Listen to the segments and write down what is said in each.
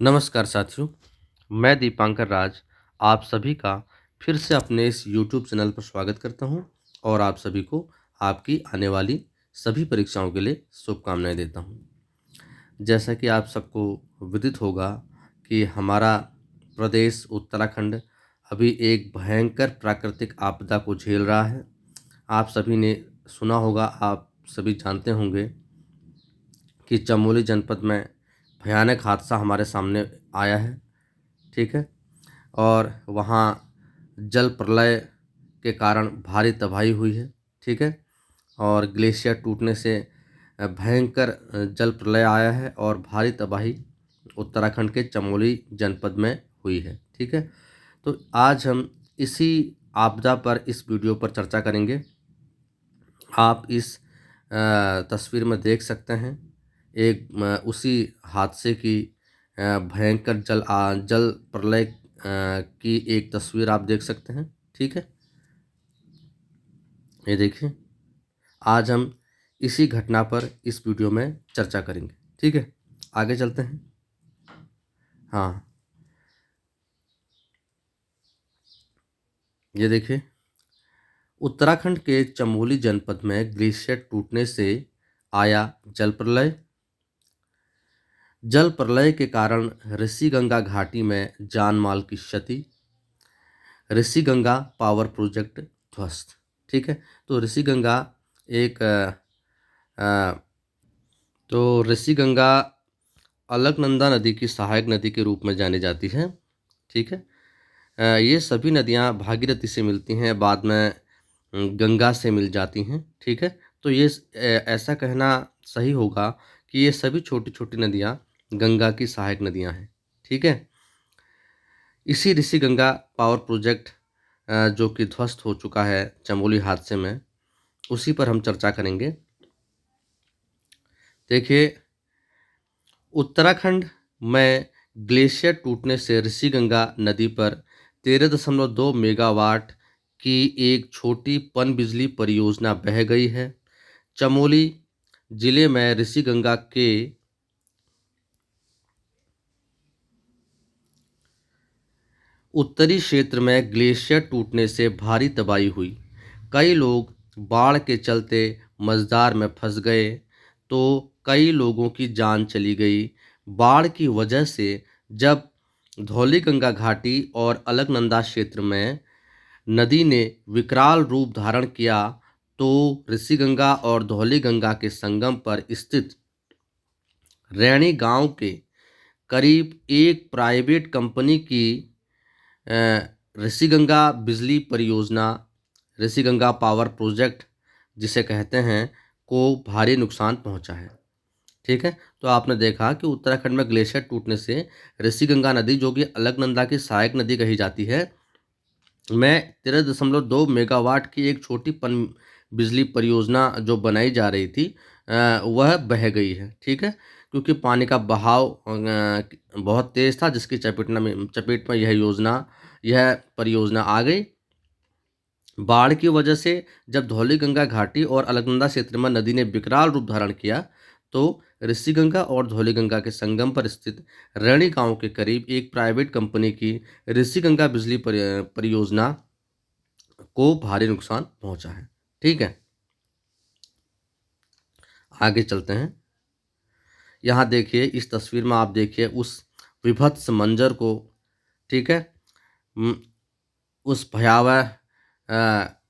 नमस्कार साथियों, मैं दीपांकर राज आप सभी का फिर से अपने इस YouTube चैनल पर स्वागत करता हूं और आप सभी को आपकी आने वाली सभी परीक्षाओं के लिए शुभकामनाएं देता हूं। जैसा कि आप सबको विदित होगा कि हमारा प्रदेश उत्तराखंड अभी एक भयंकर प्राकृतिक आपदा को झेल रहा है। आप सभी ने सुना होगा, आप सभी जानते होंगे कि चमोली जनपद में भयानक हादसा हमारे सामने आया है। ठीक है। और वहाँ जल प्रलय के कारण भारी तबाही हुई है। ठीक है। और ग्लेशियर टूटने से भयंकर जल प्रलय आया है और भारी तबाही उत्तराखंड के चमोली जनपद में हुई है। ठीक है। तो आज हम इसी आपदा पर इस वीडियो पर चर्चा करेंगे। आप इस तस्वीर में देख सकते हैं एक उसी हादसे की भयंकर जल प्रलय की एक तस्वीर आप देख सकते हैं। ठीक है। ये देखिए, आज हम इसी घटना पर इस वीडियो में चर्चा करेंगे। ठीक है, आगे चलते हैं। हाँ, ये देखिए, उत्तराखंड के चमोली जनपद में ग्लेशियर टूटने से आया जल प्रलय। जल प्रलय के कारण ऋषिगंगा घाटी में जान माल की क्षति। ऋषिगंगा पावर प्रोजेक्ट ध्वस्त। ठीक है। तो ऋषिगंगा एक तो ऋषिगंगा अलकनंदा नदी की सहायक नदी के रूप में जानी जाती है। ठीक है। ये सभी नदियां भागीरथी से मिलती हैं, बाद में गंगा से मिल जाती हैं। ठीक है। तो ये ऐसा कहना सही होगा कि ये सभी छोटी छोटी नदियां गंगा की सहायक नदियां हैं। ठीक है। इसी ऋषिगंगा पावर प्रोजेक्ट जो कि ध्वस्त हो चुका है चमोली हादसे में, उसी पर हम चर्चा करेंगे। देखिए, उत्तराखंड में ग्लेशियर टूटने से ऋषिगंगा नदी पर 13.2 मेगावाट की एक छोटी पनबिजली परियोजना बह गई है। चमोली जिले में ऋषिगंगा के उत्तरी क्षेत्र में ग्लेशियर टूटने से भारी तबाही हुई। कई लोग बाढ़ के चलते मझधार में फंस गए, तो कई लोगों की जान चली गई। बाढ़ की वजह से जब धौलीगंगा घाटी और अलकनंदा क्षेत्र में नदी ने विकराल रूप धारण किया, तो ऋषिगंगा और धौलीगंगा के संगम पर स्थित रैणी गांव के करीब एक प्राइवेट कंपनी की ऋषिगंगा बिजली परियोजना, ऋषिगंगा पावर प्रोजेक्ट जिसे कहते हैं, को भारी नुकसान पहुंचा है। ठीक है। तो आपने देखा कि उत्तराखंड में ग्लेशियर टूटने से ऋषिगंगा नदी, जो कि अलकनंदा की सहायक नदी कही जाती है, में 13.2 मेगावाट की एक छोटी पन बिजली परियोजना जो बनाई जा रही थी, वह बह गई है। ठीक है। क्योंकि पानी का बहाव बहुत तेज था, जिसकी चपेट में यह परियोजना आ गई। बाढ़ की वजह से जब धौलीगंगा घाटी और अलकनंदा क्षेत्र में नदी ने विकराल रूप धारण किया, तो ऋषिगंगा और धौलीगंगा के संगम पर स्थित रैणी गांव के करीब एक प्राइवेट कंपनी की ऋषिगंगा बिजली परियोजना को भारी नुकसान पहुंचा है। ठीक है, आगे चलते हैं। यहाँ देखिए, इस तस्वीर में आप देखिए उस विभत्स मंजर को। ठीक है। उम, उस भयावह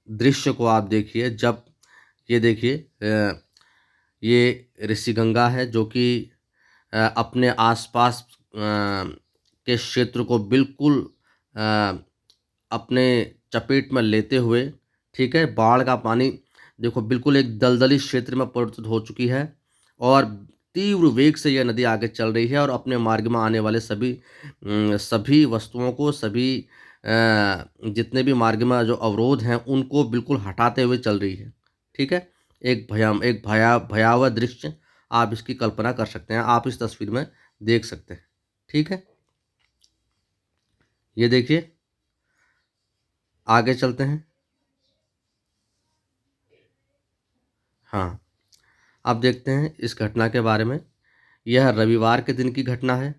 दृश्य को आप देखिए। जब ये देखिए, ये ऋषिगंगा है जो कि अपने आसपास के क्षेत्र को बिल्कुल अ, अपने चपेट में लेते हुए, ठीक है, बाढ़ का पानी देखो बिल्कुल एक दलदली क्षेत्र में परिवर्तित हो चुकी है और तीव्र वेग से यह नदी आगे चल रही है और अपने मार्ग में आने वाले सभी वस्तुओं को, जितने भी मार्ग में जो अवरोध हैं उनको बिल्कुल हटाते हुए चल रही है। ठीक है। एक भयावह दृश्य आप इसकी कल्पना कर सकते हैं, आप इस तस्वीर में देख सकते हैं। ठीक है। ये देखिए, आगे चलते हैं। हाँ, अब देखते हैं इस घटना के बारे में। यह रविवार के दिन की घटना है।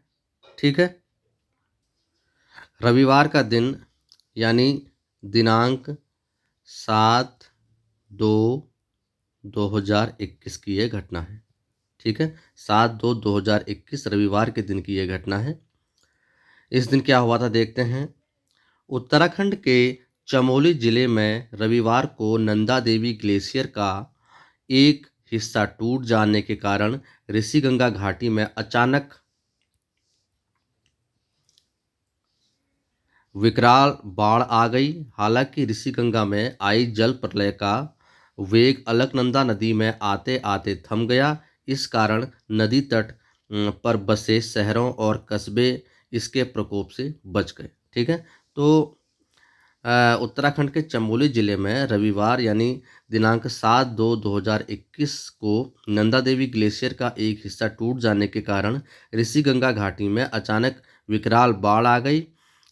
ठीक है। रविवार का दिन यानी दिनांक 7/2/2021 की यह घटना है। ठीक है, 7/2/2021 रविवार के दिन की यह घटना है। इस दिन क्या हुआ था देखते हैं। उत्तराखंड के चमोली जिले में रविवार को नंदा देवी ग्लेशियर का एक हिस्सा टूट जाने के कारण ऋषिगंगा घाटी में अचानक विकराल बाढ़ आ गई। हालांकि ऋषिगंगा में आई जल प्रलय का वेग अलकनंदा नदी में आते आते थम गया। इस कारण नदी तट पर बसे शहरों और कस्बे इसके प्रकोप से बच गए। ठीक है, तो उत्तराखंड के चमोली जिले में रविवार यानी दिनांक 7/2/2021 को नंदा देवी ग्लेशियर का एक हिस्सा टूट जाने के कारण ऋषिगंगा घाटी में अचानक विकराल बाढ़ आ गई।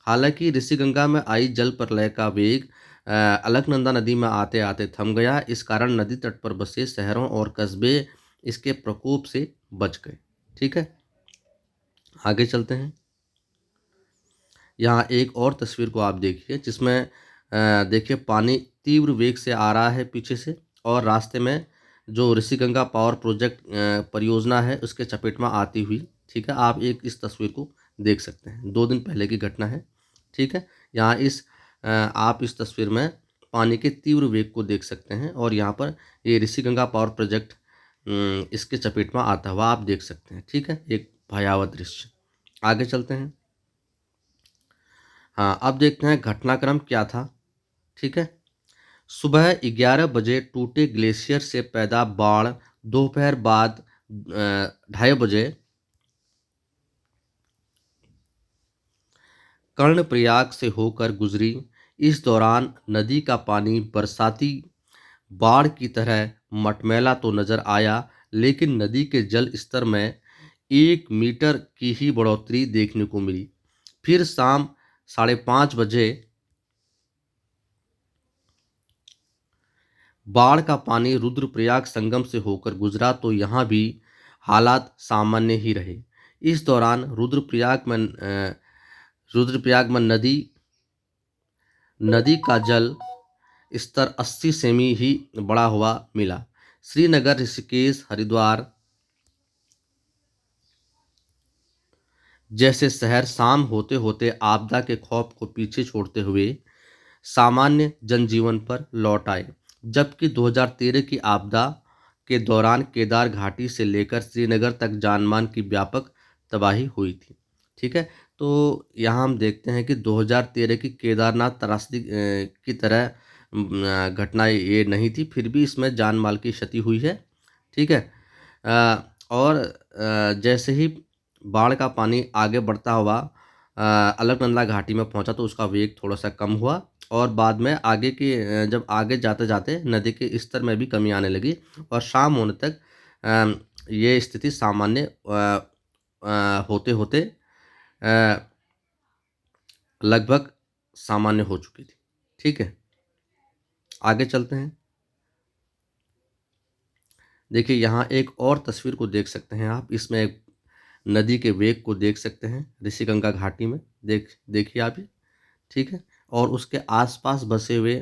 हालांकि ऋषिगंगा में आई जल प्रलय का वेग अलकनंदा नदी में आते आते थम गया। इस कारण नदी तट पर बसे शहरों और कस्बे इसके प्रकोप से बच गए। ठीक है, आगे चलते हैं। यहाँ एक और तस्वीर को आप देखिए जिसमें देखिए पानी तीव्र वेग से आ रहा है पीछे से, और रास्ते में जो ऋषिगंगा पावर प्रोजेक्ट परियोजना है उसके चपेट में आती हुई। ठीक है, आप इस तस्वीर को देख सकते हैं, 2 दिन पहले की घटना है। ठीक है, यहाँ आप इस तस्वीर में पानी के तीव्र वेग को देख सकते हैं, और यहाँ पर ये ऋषिगंगा पावर प्रोजेक्ट इसके चपेट में आता हुआ आप देख सकते हैं। ठीक है, एक भयावह दृश्य। आगे चलते हैं। हाँ, अब देखते हैं घटनाक्रम क्या था। ठीक है, सुबह 11 बजे टूटे ग्लेशियर से पैदा बाढ़ दोपहर बाद 2:30 बजे कर्णप्रयाग से होकर गुजरी। इस दौरान नदी का पानी बरसाती बाढ़ की तरह मटमैला तो नजर आया, लेकिन नदी के जल स्तर में 1 मीटर की ही बढ़ोतरी देखने को मिली। फिर शाम 5:30 बजे बाढ़ का पानी रुद्रप्रयाग संगम से होकर गुजरा तो यहाँ भी हालात सामान्य ही रहे। इस दौरान रुद्रप्रयाग में नदी नदी का जल स्तर 80 सेमी ही बढ़ा हुआ मिला। श्रीनगर, ऋषिकेश, हरिद्वार जैसे शहर शाम होते होते आपदा के खौफ को पीछे छोड़ते हुए सामान्य जनजीवन पर लौट आए, जबकि 2013 की आपदा के दौरान केदार घाटी से लेकर श्रीनगर तक जानमाल की व्यापक तबाही हुई थी। ठीक है, तो यहाँ हम देखते हैं कि 2013 की केदारनाथ त्रासदी की तरह घटना ये नहीं थी, फिर भी इसमें जान माल की क्षति हुई है। ठीक है, और जैसे ही बाढ़ का पानी आगे बढ़ता हुआ अलकनंदा घाटी में पहुंचा तो उसका वेग थोड़ा सा कम हुआ, और बाद में जब आगे जाते जाते नदी के स्तर में भी कमी आने लगी, और शाम होने तक ये स्थिति सामान्य होते होते लगभग सामान्य हो चुकी थी। ठीक है, आगे चलते हैं। देखिए यहाँ एक और तस्वीर को देख सकते हैं आप, इसमें एक नदी के वेग को देख सकते हैं ऋषिगंगा घाटी में। देखिए आप ये। ठीक है, और उसके आसपास बसे हुए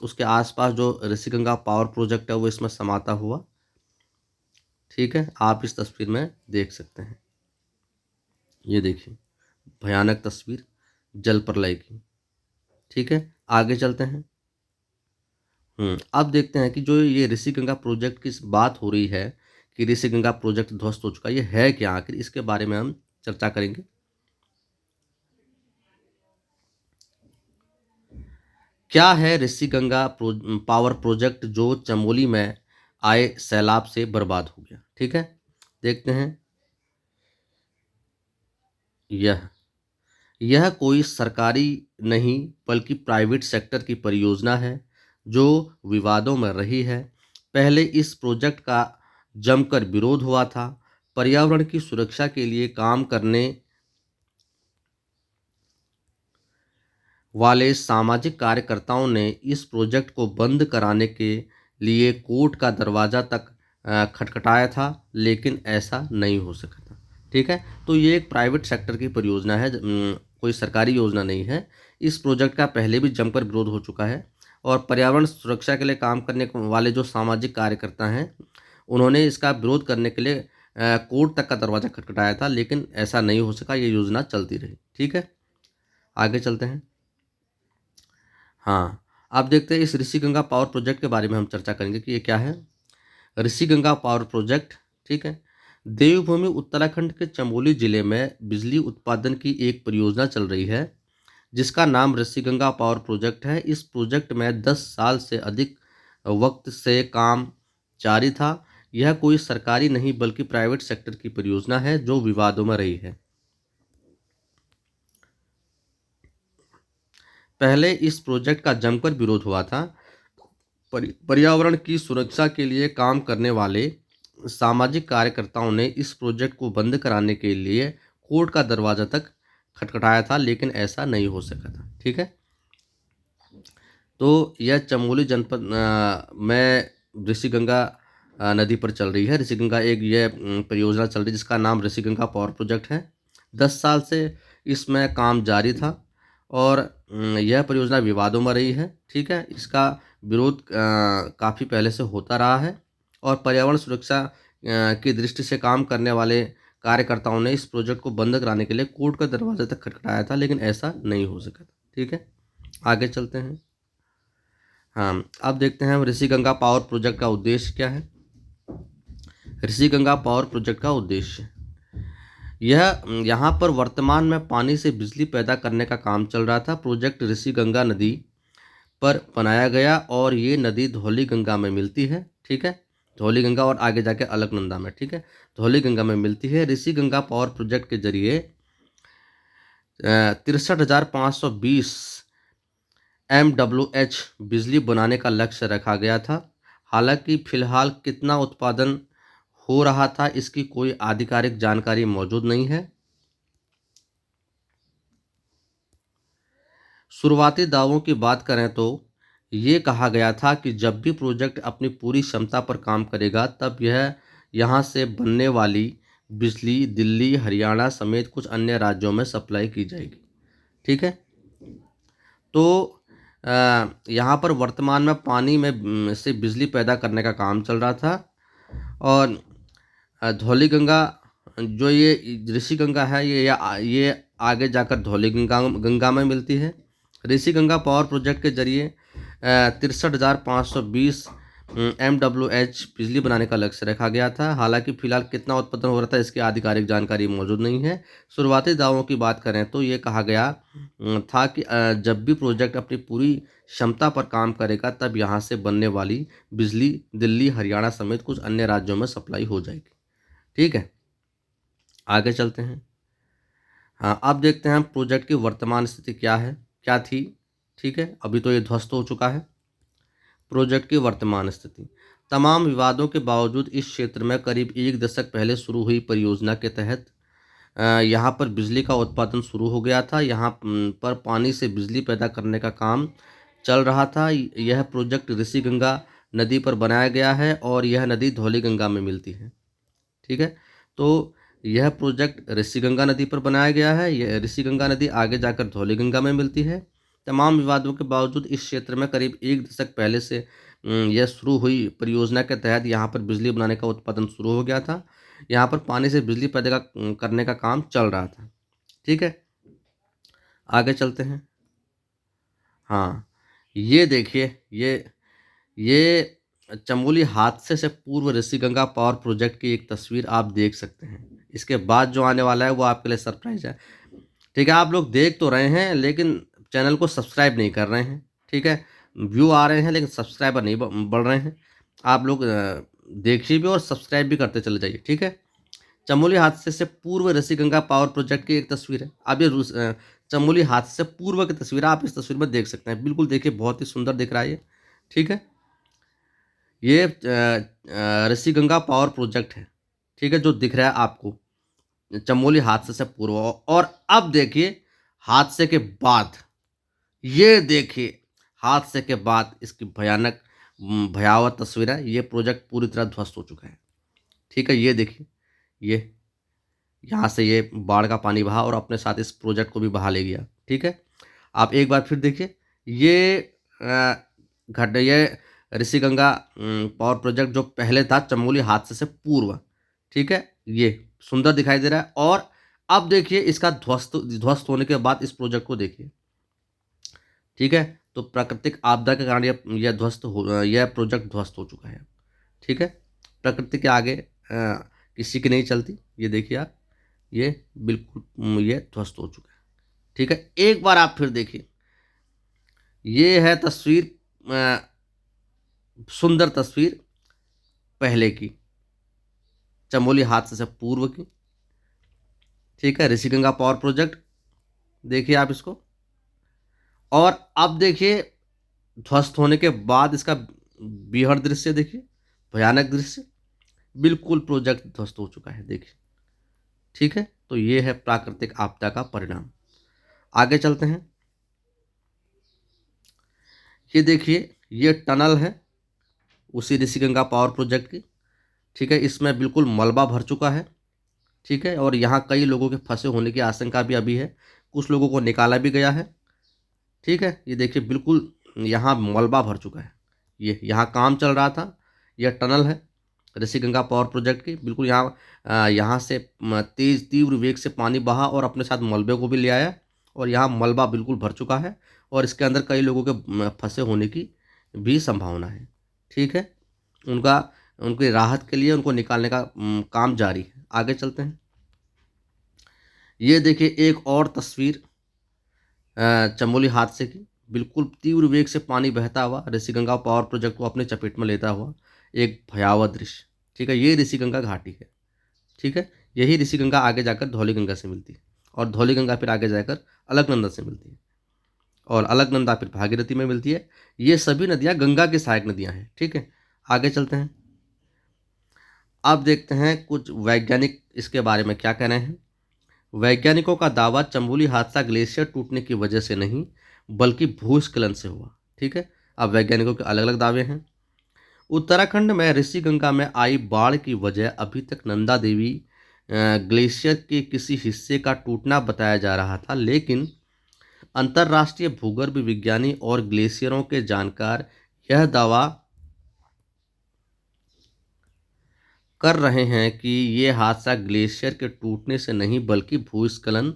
उसके आसपास जो ऋषिगंगा पावर प्रोजेक्ट है वो इसमें समाता हुआ। ठीक है, आप इस तस्वीर में देख सकते हैं। ये देखिए भयानक तस्वीर जल प्रलय की। ठीक है, आगे चलते हैं। अब देखते हैं कि जो ये ऋषिगंगा प्रोजेक्ट की बात हो रही है कि ऋषिगंगा प्रोजेक्ट ध्वस्त हो चुका, ये है क्या आखिर, इसके बारे में हम चर्चा करेंगे। क्या है ऋषिगंगा पावर प्रोजेक्ट जो चमोली में आए सैलाब से बर्बाद हो गया। ठीक है, देखते हैं। यह यह कोई सरकारी नहीं बल्कि प्राइवेट सेक्टर की परियोजना है जो विवादों में रही है। पहले इस प्रोजेक्ट का जमकर विरोध हुआ था। पर्यावरण की सुरक्षा के लिए काम करने वाले सामाजिक कार्यकर्ताओं ने इस प्रोजेक्ट को बंद कराने के लिए कोर्ट का दरवाजा तक खटखटाया था, लेकिन ऐसा नहीं हो सका था। ठीक है। तो ये एक प्राइवेट सेक्टर की परियोजना है, कोई सरकारी योजना नहीं है। इस प्रोजेक्ट का पहले भी जमकर विरोध हो चुका है और पर्यावरण सुरक्षा के लिए काम करने वाले जो सामाजिक कार्यकर्ता हैं, उन्होंने इसका विरोध करने के लिए कोर्ट तक का दरवाज़ा खटखटाया था, लेकिन ऐसा नहीं हो सका, ये योजना चलती रही। ठीक है, आगे चलते हैं। हाँ, अब देखते हैं इस ऋषि गंगा पावर प्रोजेक्ट के बारे में हम चर्चा करेंगे कि ये क्या है। ऋषि गंगा पावर प्रोजेक्ट, ठीक है, देवभूमि उत्तराखंड के चमोली जिले में बिजली उत्पादन की एक परियोजना चल रही है जिसका नाम ऋषि गंगा पावर प्रोजेक्ट है। इस प्रोजेक्ट में 10 साल से अधिक वक्त से काम जारी था। यह कोई सरकारी नहीं बल्कि प्राइवेट सेक्टर की परियोजना है जो विवादों में रही है। पहले इस प्रोजेक्ट का जमकर विरोध हुआ था। पर्यावरण की सुरक्षा के लिए काम करने वाले सामाजिक कार्यकर्ताओं ने इस प्रोजेक्ट को बंद कराने के लिए कोर्ट का दरवाजा तक खटखटाया था, लेकिन ऐसा नहीं हो सका था। ठीक है, तो यह चमोली जनपद में ऋषि गंगा नदी पर चल रही है। ऋषि गंगा एक यह परियोजना चल रही है जिसका नाम ऋषि गंगा पावर प्रोजेक्ट है। 10 साल से इसमें काम जारी था और यह परियोजना विवादों में रही है। ठीक है, इसका विरोध काफ़ी पहले से होता रहा है और पर्यावरण सुरक्षा की दृष्टि से काम करने वाले कार्यकर्ताओं ने इस प्रोजेक्ट को बंद कराने के लिए कोर्ट का दरवाजा तक खटखटाया था, लेकिन ऐसा नहीं हो सका था। ठीक है, आगे चलते हैं। हाँ, अब देखते हैं ऋषि गंगा पावर प्रोजेक्ट का उद्देश्य क्या है। ऋषि गंगा पावर प्रोजेक्ट का उद्देश्य, यह यहाँ पर वर्तमान में पानी से बिजली पैदा करने का काम चल रहा था। प्रोजेक्ट ऋषि गंगा नदी पर बनाया गया और ये नदी धौली गंगा में मिलती है। ठीक है, धौली गंगा और आगे जाके अलकनंदा में। ठीक है, धौली गंगा में मिलती है। ऋषि गंगा पावर प्रोजेक्ट के जरिए 63,520 MWH बिजली बनाने का लक्ष्य रखा गया था। हालांकि फिलहाल कितना उत्पादन हो रहा था इसकी कोई आधिकारिक जानकारी मौजूद नहीं है। शुरुआती दावों की बात करें तो ये कहा गया था कि जब भी प्रोजेक्ट अपनी पूरी क्षमता पर काम करेगा तब यह यहाँ से बनने वाली बिजली दिल्ली, हरियाणा समेत कुछ अन्य राज्यों में सप्लाई की जाएगी। ठीक है, तो यहाँ पर वर्तमान में पानी में से बिजली पैदा करने का काम चल रहा था और धौली गंगा जो ये ऋषि गंगा है ये आगे जाकर धौली गंगा में मिलती है। ऋषि गंगा पावर प्रोजेक्ट के जरिए 63,520 MWH बिजली बनाने का लक्ष्य रखा गया था। हालांकि फिलहाल कितना उत्पादन हो रहा था इसकी आधिकारिक जानकारी मौजूद नहीं है। शुरुआती दावों की बात करें तो ये कहा गया था कि जब भी प्रोजेक्ट अपनी पूरी क्षमता पर काम करेगा तब यहाँ से बनने वाली बिजली दिल्ली, हरियाणा समेत कुछ अन्य राज्यों में सप्लाई हो जाएगी। ठीक है, आगे चलते हैं। हाँ, अब देखते हैं प्रोजेक्ट की वर्तमान स्थिति क्या है, क्या थी। ठीक है, अभी तो ये ध्वस्त हो चुका है। प्रोजेक्ट की वर्तमान स्थिति, तमाम विवादों के बावजूद इस क्षेत्र में करीब एक दशक पहले शुरू हुई परियोजना के तहत यहाँ पर बिजली का उत्पादन शुरू हो गया था। यहाँ पर पानी से बिजली पैदा करने का काम चल रहा था। यह प्रोजेक्ट ऋषि गंगा नदी पर बनाया गया है और यह नदी धौली गंगा में मिलती है। ठीक है, तो यह प्रोजेक्ट ऋषि गंगा नदी पर बनाया गया है। यह ऋषि गंगा नदी आगे जाकर धौली गंगा में मिलती है। तमाम विवादों के बावजूद इस क्षेत्र में करीब एक दशक पहले से यह शुरू हुई परियोजना के तहत यहाँ पर बिजली बनाने का उत्पादन शुरू हो गया था। यहाँ पर पानी से बिजली पैदा करने का काम चल रहा था। ठीक है, आगे चलते हैं। हाँ, ये देखिए, ये चमोली हादसे से पूर्व ऋषि गंगा पावर प्रोजेक्ट की एक तस्वीर आप देख सकते हैं। इसके बाद जो आने वाला है वो आपके लिए सरप्राइज है। ठीक है, आप लोग देख तो रहे हैं लेकिन चैनल को सब्सक्राइब नहीं कर रहे हैं। ठीक है, व्यू आ रहे हैं लेकिन सब्सक्राइबर नहीं बढ़ रहे हैं। आप लोग देखिए भी और सब्सक्राइब भी करते चले जाइए। ठीक है, चमोली हादसे से पूर्व ऋषि गंगा पावर प्रोजेक्ट की एक तस्वीर है। अब ये चमोली हादसे से पूर्व की तस्वीर आप इस तस्वीर में देख सकते हैं। बिल्कुल देखिए, बहुत ही सुंदर दिख रहा है ये। ठीक है, ये ऋषि गंगा पावर प्रोजेक्ट है। ठीक है, जो दिख रहा है आपको चमोली हादसे से पूर्व। और अब देखिए हादसे के बाद, ये देखिए हादसे के बाद इसकी भयानक भयावह तस्वीर है। ये प्रोजेक्ट पूरी तरह ध्वस्त हो चुका है। ठीक है, ये देखिए, ये यहाँ से ये बाढ़ का पानी बहा और अपने साथ इस प्रोजेक्ट को भी बहा ले गया। ठीक है, आप एक बार फिर देखिए, ये ये ऋषिगंगा पावर प्रोजेक्ट जो पहले था चमोली हादसे से पूर्व। ठीक है, ये सुंदर दिखाई दे रहा है। और अब देखिए इसका ध्वस्त ध्वस्त होने के बाद इस प्रोजेक्ट को देखिए। ठीक है, तो प्राकृतिक आपदा के कारण यह प्रोजेक्ट ध्वस्त हो चुका है। ठीक है, प्रकृति के आगे किसी की नहीं चलती। ये देखिए आप, ये बिल्कुल ये ध्वस्त हो चुका है। ठीक है, एक बार आप फिर देखिए, ये है तस्वीर, सुंदर तस्वीर पहले की, चमोली हादसे से पूर्व की। ठीक है, ऋषिगंगा पावर प्रोजेक्ट देखिए आप इसको, और अब देखिए ध्वस्त होने के बाद इसका बीहड़ दृश्य देखिए, भयानक दृश्य, बिल्कुल प्रोजेक्ट ध्वस्त हो चुका है देखिए। ठीक है, तो ये है प्राकृतिक आपदा का परिणाम। आगे चलते हैं, ये देखिए ये टनल है उसी ऋषिगंगा पावर प्रोजेक्ट की। ठीक है, इसमें बिल्कुल मलबा भर चुका है। ठीक है, और यहाँ कई लोगों के फंसे होने की आशंका भी अभी है, कुछ लोगों को निकाला भी गया है। ठीक है, ये देखिए बिल्कुल यहाँ मलबा भर चुका है। ये यहाँ काम चल रहा था, यह टनल है ऋषिगंगा पावर प्रोजेक्ट की। बिल्कुल यहाँ से तेज तीव्र वेग से पानी बहा और अपने साथ मलबे को भी ले आया, और यहाँ मलबा बिल्कुल भर चुका है, और इसके अंदर कई लोगों के फंसे होने की भी संभावना है। ठीक है, उनका उनकी राहत के लिए उनको निकालने का काम जारी है। आगे चलते हैं, ये देखिए एक और तस्वीर चमोली हादसे की। बिल्कुल तीव्र वेग से पानी बहता हुआ ऋषिगंगा पावर प्रोजेक्ट को अपने चपेट में लेता हुआ एक भयावह दृश्य। ठीक है, ये ऋषिगंगा घाटी है। ठीक है, यही ऋषिगंगा आगे जाकर धौलीगंगा से मिलती है, और धौलीगंगा फिर आगे जाकर अलकनंदा से मिलती है, और अलकनंदा फिर भागीरथी में मिलती है। ये सभी नदियाँ गंगा की सहायक नदियाँ हैं। ठीक है, आगे चलते हैं, अब देखते हैं कुछ वैज्ञानिक इसके बारे में क्या कह रहे हैं। वैज्ञानिकों का दावा, चमोली हादसा ग्लेशियर टूटने की वजह से नहीं बल्कि भूस्खलन से हुआ। ठीक है, अब वैज्ञानिकों के अलग अलग दावे हैं। उत्तराखंड में ऋषिगंगा में आई बाढ़ की वजह अभी तक नंदा देवी ग्लेशियर के किसी हिस्से का टूटना बताया जा रहा था, लेकिन अंतर्राष्ट्रीय भूगर्भ विज्ञानी और ग्लेशियरों के जानकार यह दावा कर रहे हैं कि ये हादसा ग्लेशियर के टूटने से नहीं बल्कि भूस्खलन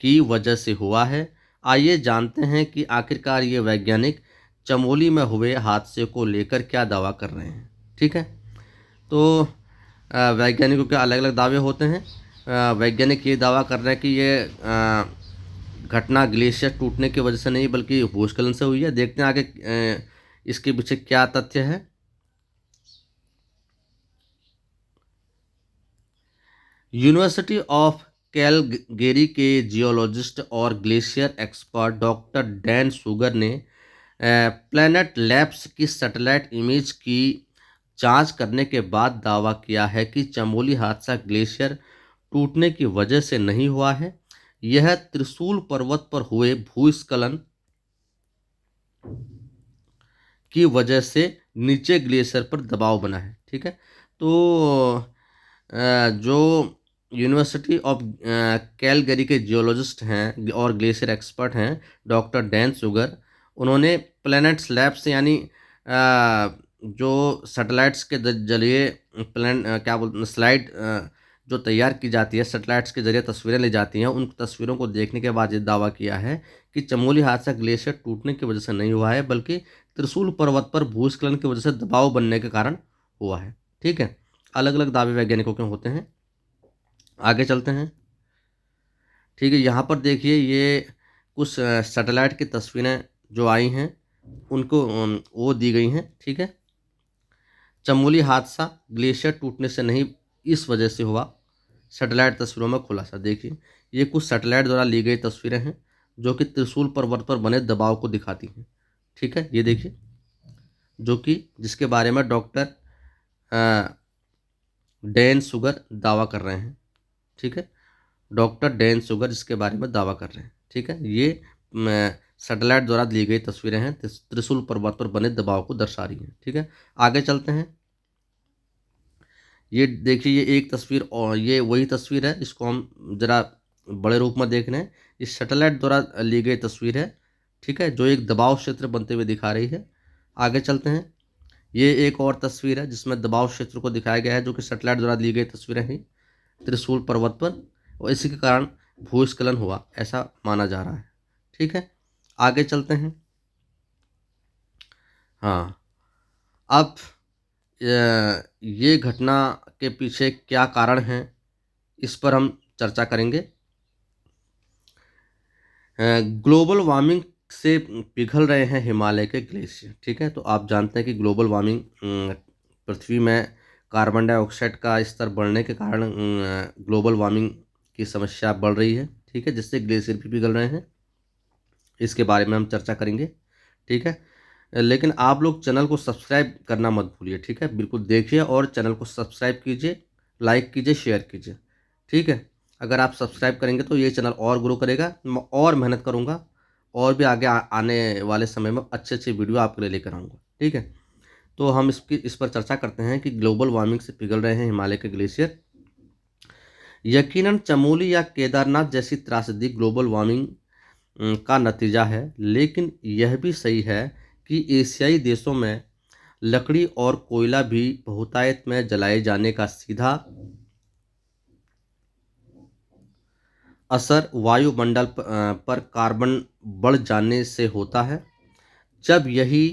की वजह से हुआ है। आइए जानते हैं कि आखिरकार ये वैज्ञानिक चमोली में हुए हादसे को लेकर क्या दावा कर रहे हैं। ठीक है, तो वैज्ञानिकों के अलग अलग दावे होते हैं। वैज्ञानिक ये दावा कर रहे हैं कि ये घटना ग्लेशियर टूटने की वजह से नहीं बल्कि भूस्खलन से हुई है। देखते हैं आगे इसके पीछे क्या तथ्य है। यूनिवर्सिटी ऑफ कैलगरी के जियोलॉजिस्ट और glacier expert doctor Dan sugar ने प्लैनेट लैब्स की सैटेलाइट इमेज की जांच करने के बाद दावा किया है कि चमोली हादसा ग्लेशियर टूटने की वजह से नहीं हुआ है। यह त्रिशूल पर्वत पर हुए भूस्खलन की वजह से नीचे ग्लेशियर पर दबाव बना है। ठीक है, तो जो यूनिवर्सिटी ऑफ कैलगरी के जियोलॉजिस्ट हैं और ग्लेशियर एक्सपर्ट हैं डॉक्टर डैन सुगर, उन्होंने प्लैनेट्स लैब्स यानी जो सैटेलाइट्स के जरिए क्या बोलते हैं स्लाइड जो तैयार की जाती है, सैटेलाइट्स के जरिए तस्वीरें ली जाती हैं, उन तस्वीरों को देखने के बाद ये दावा किया है कि चमोली हादसा ग्लेशियर टूटने की वजह से नहीं हुआ है बल्कि त्रिशूल पर्वत पर भूस्खलन की वजह से दबाव बनने के कारण हुआ है। ठीक है, अलग अलग दावे वैज्ञानिकों के होते हैं। आगे चलते हैं। ठीक है, यहाँ पर देखिए ये कुछ सैटेलाइट की तस्वीरें जो आई हैं उनको वो दी गई हैं। ठीक है, चमोली हादसा ग्लेशियर टूटने से नहीं इस वजह से हुआ, सैटेलाइट तस्वीरों में खुलासा। देखिए ये कुछ सैटेलाइट द्वारा ली गई तस्वीरें हैं जो कि त्रिशूल पर्वत पर बने दबाव को दिखाती हैं। ठीक है, ये देखिए जो कि जिसके बारे में डॉक्टर डैन सुगर दावा कर रहे हैं। ठीक है, डॉक्टर डैन सुगर इसके बारे में दावा कर रहे हैं। ठीक है, ये सैटेलाइट द्वारा ली गई तस्वीरें हैं, त्रिशूल पर्वत पर बने दबाव को दर्शा रही हैं। ठीक है, आगे चलते हैं। ये देखिए, ये एक तस्वीर और ये वही तस्वीर है, इसको हम ज़रा बड़े रूप में देख रहे हैं। ये सैटेलाइट द्वारा ली गई तस्वीर है, ठीक है, जो एक दबाव क्षेत्र बनते हुए दिखा रही है। आगे चलते हैं। ये एक और तस्वीर है जिसमें दबाव क्षेत्र को दिखाया गया है, जो कि सैटेलाइट द्वारा ली गई तस्वीरें हैं त्रिशूल पर्वत पर, और इसी के कारण भूस्खलन हुआ ऐसा माना जा रहा है। ठीक है, आगे चलते हैं। हाँ, अब ये घटना के पीछे क्या कारण हैं, इस पर हम चर्चा करेंगे। ग्लोबल वार्मिंग से पिघल रहे हैं हिमालय के ग्लेशियर। ठीक है, तो आप जानते हैं कि ग्लोबल वार्मिंग पृथ्वी में कार्बन डाइऑक्साइड का स्तर बढ़ने के कारण ग्लोबल वार्मिंग की समस्या बढ़ रही है। ठीक है, जिससे ग्लेशियर भी पिघल रहे हैं, इसके बारे में हम चर्चा करेंगे। ठीक है, लेकिन आप लोग चैनल को सब्सक्राइब करना मत भूलिए। ठीक है, बिल्कुल देखिए और चैनल को सब्सक्राइब कीजिए, लाइक कीजिए, शेयर कीजिए। ठीक है, अगर आप सब्सक्राइब करेंगे तो ये चैनल और ग्रो करेगा, मैं और मेहनत करूँगा और भी आगे आने वाले समय में अच्छे अच्छे वीडियो आपके लिए लेकर आऊँगा। ठीक है, तो हम इस पर चर्चा करते हैं कि ग्लोबल वार्मिंग से पिघल रहे हैं हिमालय के ग्लेशियर। यकीनन चमोली या केदारनाथ जैसी त्रासदी ग्लोबल वार्मिंग का नतीजा है, लेकिन यह भी सही है कि एशियाई देशों में लकड़ी और कोयला भी बहुतायत में जलाए जाने का सीधा असर वायुमंडल पर कार्बन बढ़ जाने से होता है। जब यही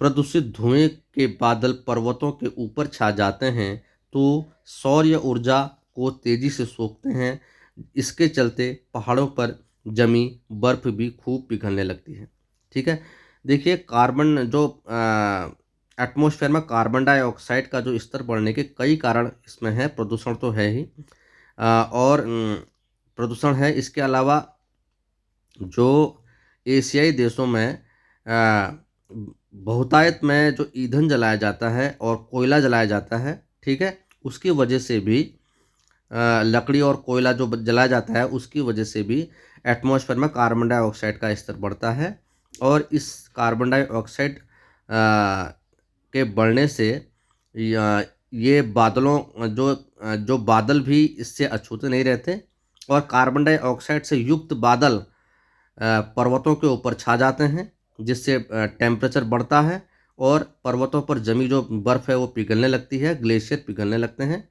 प्रदूषित धुएं के बादल पर्वतों के ऊपर छा जाते हैं तो सौर ऊर्जा को तेजी से सोखते हैं। इसके चलते पहाड़ों पर जमी बर्फ भी खूब पिघलने लगती है। ठीक है, देखिए, कार्बन जो एटमॉस्फेयर में कार्बन डाइऑक्साइड का जो स्तर बढ़ने के कई कारण इसमें है। प्रदूषण तो है ही, और प्रदूषण है, इसके अलावा जो एशियाई देशों में बहुतायत में जो ईंधन जलाया जाता है और कोयला जलाया जाता है, ठीक है, उसकी वजह से भी लकड़ी और कोयला जो जलाया जाता है उसकी वजह से भी एटमॉस्फेयर में कार्बन डाइऑक्साइड का स्तर बढ़ता है। और इस कार्बन डाइऑक्साइड के बढ़ने से ये बादलों जो बादल भी इससे अछूते नहीं रहते, और कार्बन डाइऑक्साइड से युक्त बादल पर्वतों के ऊपर छा जाते हैं, जिससे टेम्परेचर बढ़ता है और पर्वतों पर जमी जो बर्फ़ है वो पिघलने लगती है, ग्लेशियर पिघलने लगते हैं,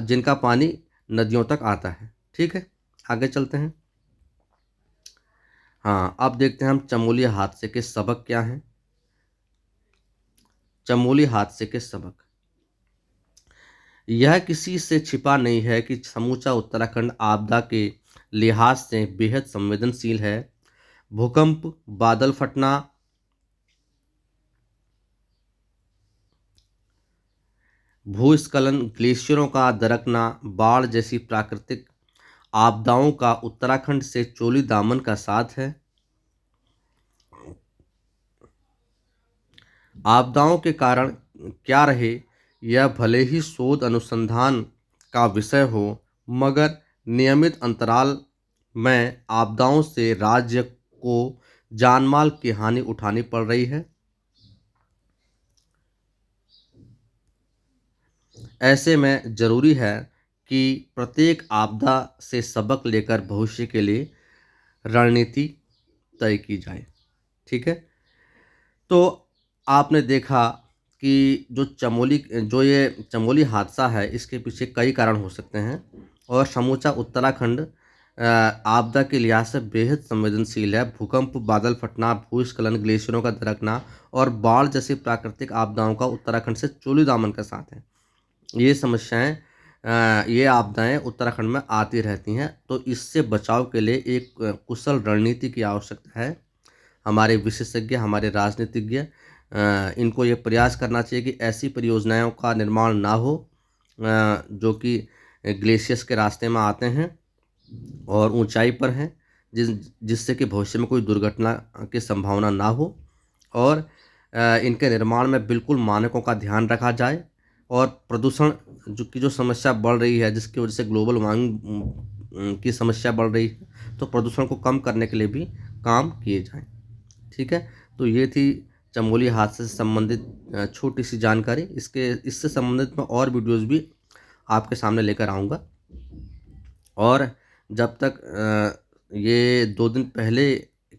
जिनका पानी नदियों तक आता है। ठीक है, आगे चलते हैं। हाँ, अब देखते हैं हम चमोली हादसे के सबक क्या हैं। चमोली हादसे के सबक, यह किसी से छिपा नहीं है कि समूचा उत्तराखंड आपदा के लिहाज से बेहद संवेदनशील है। भूकंप, बादल फटना, भूस्खलन, ग्लेशियरों का दरकना, बाढ़ जैसी प्राकृतिक आपदाओं का उत्तराखंड से चोली दामन का साथ है। आपदाओं के कारण क्या रहे, यह भले ही शोध अनुसंधान का विषय हो, मगर नियमित अंतराल में आपदाओं से राज्य को जानमाल की हानि उठानी पड़ रही है। ऐसे में जरूरी है कि प्रत्येक आपदा से सबक लेकर भविष्य के लिए रणनीति तय की जाए। ठीक है, तो आपने देखा कि जो ये चमोली हादसा है, इसके पीछे कई कारण हो सकते हैं, और समूचा उत्तराखंड आपदा के लिहाज से बेहद संवेदनशील है। भूकंप, बादल फटना, भूस्खलन, ग्लेशियरों का दरकना और बाढ़ जैसी प्राकृतिक आपदाओं का उत्तराखंड से चोली दामन का साथ है। ये समस्याएं, ये आपदाएं उत्तराखंड में आती रहती हैं, तो इससे बचाव के लिए एक कुशल रणनीति की आवश्यकता है। हमारे विशेषज्ञ, हमारे राजनीतिज्ञ, इनको ये प्रयास करना चाहिए कि ऐसी परियोजनाओं का निर्माण ना हो जो कि ग्लेशियर्स के रास्ते में आते हैं और ऊंचाई पर हैं, जिससे कि भविष्य में कोई दुर्घटना की संभावना ना हो, और इनके निर्माण में बिल्कुल मानकों का ध्यान रखा जाए, और प्रदूषण जो समस्या बढ़ रही है, जिसकी वजह से ग्लोबल वार्मिंग की समस्या बढ़ रही है, तो प्रदूषण को कम करने के लिए भी काम किए जाएं। ठीक है, तो ये थी चमोली हादसे से संबंधित छोटी सी जानकारी, इससे संबंधित मैं और वीडियोज़ भी आपके सामने लेकर आऊँगा। और जब तक ये 2 दिन पहले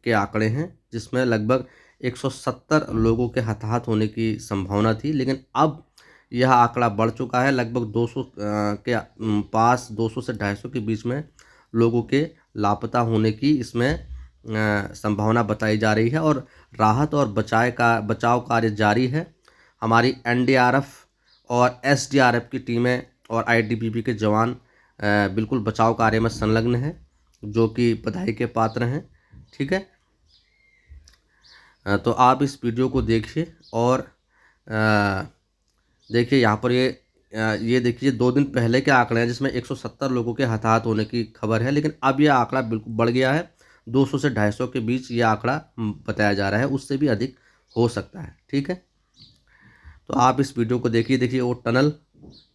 के आंकड़े हैं, जिसमें लगभग 170 लोगों के हताहत होने की संभावना थी, लेकिन अब यह आंकड़ा बढ़ चुका है। लगभग 200 के पास, 200 से 250 के बीच में लोगों के लापता होने की इसमें संभावना बताई जा रही है। और राहत और बचाव कार्य जारी है। हमारी एनडीआरएफ और एसडीआरएफ की टीमें और आईटीबीपी के जवान बिल्कुल बचाव कार्य में संलग्न हैं, जो कि बधाई के पात्र हैं। ठीक है, तो आप इस वीडियो को देखिए और देखिए यहाँ पर ये देखिए 2 दिन पहले के आंकड़े हैं, जिसमें 170 लोगों के हताहत होने की खबर है, लेकिन अब यह आंकड़ा बिल्कुल बढ़ गया है। 200 से 250 के बीच ये आंकड़ा बताया जा रहा है, उससे भी अधिक हो सकता है। ठीक है, तो आप इस वीडियो को देखिए वो टनल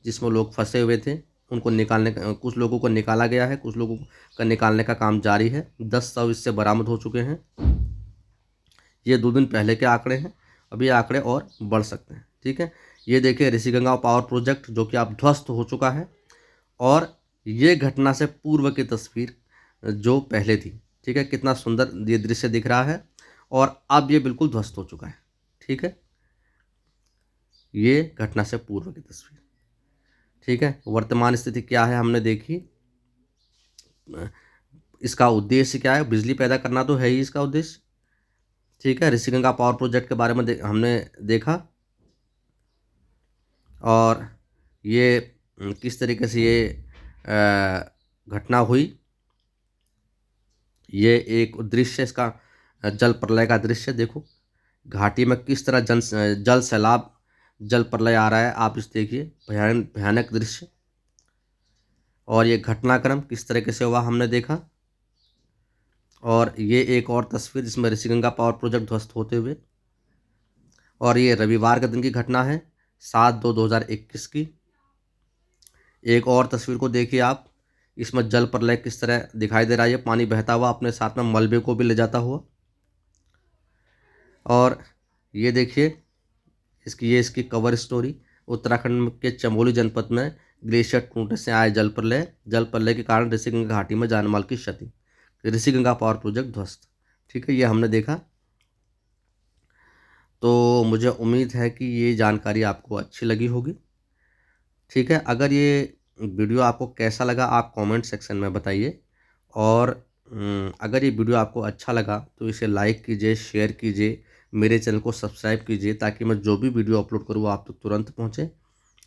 जिसमें लोग फंसे हुए थे, उनको निकालने का, कुछ लोगों को निकाला गया है, कुछ लोगों का निकालने का काम जारी है। 10 शव इससे बरामद हो चुके हैं। ये 2 दिन पहले के आंकड़े हैं, अभी ये आंकड़े और बढ़ सकते हैं। ठीक है, ये देखिए ऋषिगंगा पावर प्रोजेक्ट जो कि अब ध्वस्त हो चुका है, और ये घटना से पूर्व की तस्वीर जो पहले थी। ठीक है, कितना सुंदर ये दृश्य दिख रहा है, और अब ये बिल्कुल ध्वस्त हो चुका है। ठीक है, ये घटना से पूर्व की तस्वीर। ठीक है, वर्तमान स्थिति क्या है हमने देखी। इसका उद्देश्य क्या है? बिजली पैदा करना तो है ही इसका उद्देश्य। ठीक है, ऋषिगंगा पावर प्रोजेक्ट के बारे में हमने देखा, और ये किस तरीके से ये घटना हुई। ये एक दृश्य इसका जल प्रलय का दृश्य देखो, घाटी में किस तरह जल सैलाब, जल प्रलय आ रहा है। आप इस देखिए भयानक दृश्य, और ये घटनाक्रम किस तरीके से हुआ हमने देखा। और ये एक और तस्वीर जिसमें ऋषिगंगा पावर प्रोजेक्ट ध्वस्त होते हुए, और ये रविवार के दिन की घटना है, 7/2/2021 की। एक और तस्वीर को देखिए आप, इसमें जल प्रलय किस तरह दिखाई दे रहा है। ये पानी बहता हुआ अपने साथ में मलबे को भी ले जाता हुआ। और ये देखिए इसकी कवर स्टोरी, उत्तराखंड के चमोली जनपद में ग्लेशियर टूटने से आए जल प्रलय के कारण ऋषिगंगा घाटी में जानमाल की क्षति, ऋषिगंगा पावर प्रोजेक्ट ध्वस्त। ठीक है, ये हमने देखा। तो मुझे उम्मीद है कि ये जानकारी आपको अच्छी लगी होगी। ठीक है, अगर ये वीडियो आपको कैसा लगा आप कमेंट सेक्शन में बताइए, और अगर ये वीडियो आपको अच्छा लगा तो इसे लाइक कीजिए, शेयर कीजिए, मेरे चैनल को सब्सक्राइब कीजिए, ताकि मैं जो भी वीडियो अपलोड करूँ वो आप तक तुरंत पहुँचे।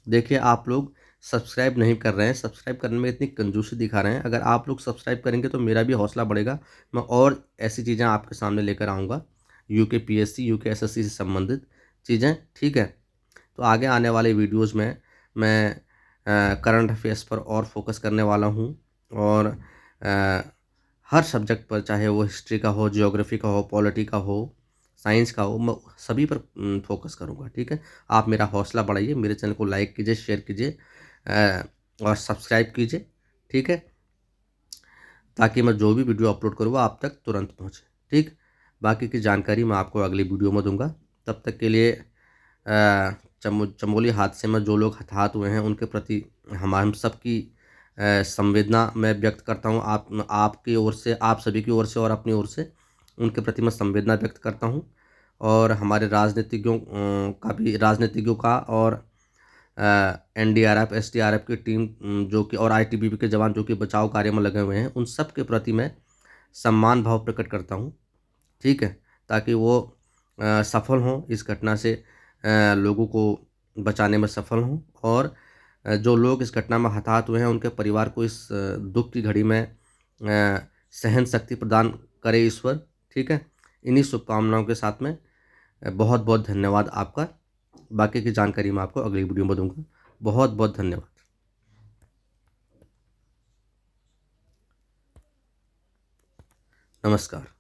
देखिए आप लोग सब्सक्राइब नहीं कर रहे हैं, सब्सक्राइब करने में इतनी कंजूसी दिखा रहे हैं। अगर आप लोग सब्सक्राइब करेंगे तो मेरा भी हौसला बढ़ेगा, मैं और ऐसी चीज़ें आपके सामने लेकर आऊँगा, यूकेपीएससी, यूकेएसएससी से संबंधित चीज़ें। ठीक है, तो आगे आने वाले वीडियोज़ में मैं करंट अफेयर्स पर और फोकस करने वाला हूँ, और हर सब्जेक्ट पर, चाहे वो हिस्ट्री का हो, ज्योग्राफी का हो, पॉलिटी का हो, साइंस का हो, मैं सभी पर फोकस करूँगा। ठीक है, आप मेरा हौसला बढ़ाइए, मेरे चैनल को लाइक कीजिए, शेयर कीजिए, और सब्सक्राइब कीजिए। ठीक है, ताकि मैं जो भी वीडियो अपलोड करूँ वो आप तक तुरंत पहुँचे। ठीक, बाकी की जानकारी मैं आपको अगली वीडियो में दूंगा। तब तक के लिए चमोली हादसे में जो लोग हताहत हुए हैं उनके प्रति हम सबकी संवेदना मैं व्यक्त करता हूं, आपकी ओर से, आप सभी की ओर से और अपनी ओर से उनके प्रति मैं संवेदना व्यक्त करता हूं। और हमारे राजनीतिज्ञों का और एनडीआरएफ, एसडीआरएफ की टीम जो कि, और आईटीबीपी के जवान जो कि बचाव कार्य में लगे हुए हैं, उन सब के प्रति मैं सम्मान भाव प्रकट करता हूं। ठीक है, ताकि वो सफल हों, इस घटना से लोगों को बचाने में सफल हों, और जो लोग इस घटना में हताहत हुए हैं उनके परिवार को इस दुख की घड़ी में सहन शक्ति प्रदान करे ईश्वर। ठीक है, इन्हीं शुभकामनाओं के साथ में बहुत बहुत धन्यवाद आपका। बाकी की जानकारी मैं आपको अगली वीडियो में दूंगा। बहुत बहुत धन्यवाद। नमस्कार।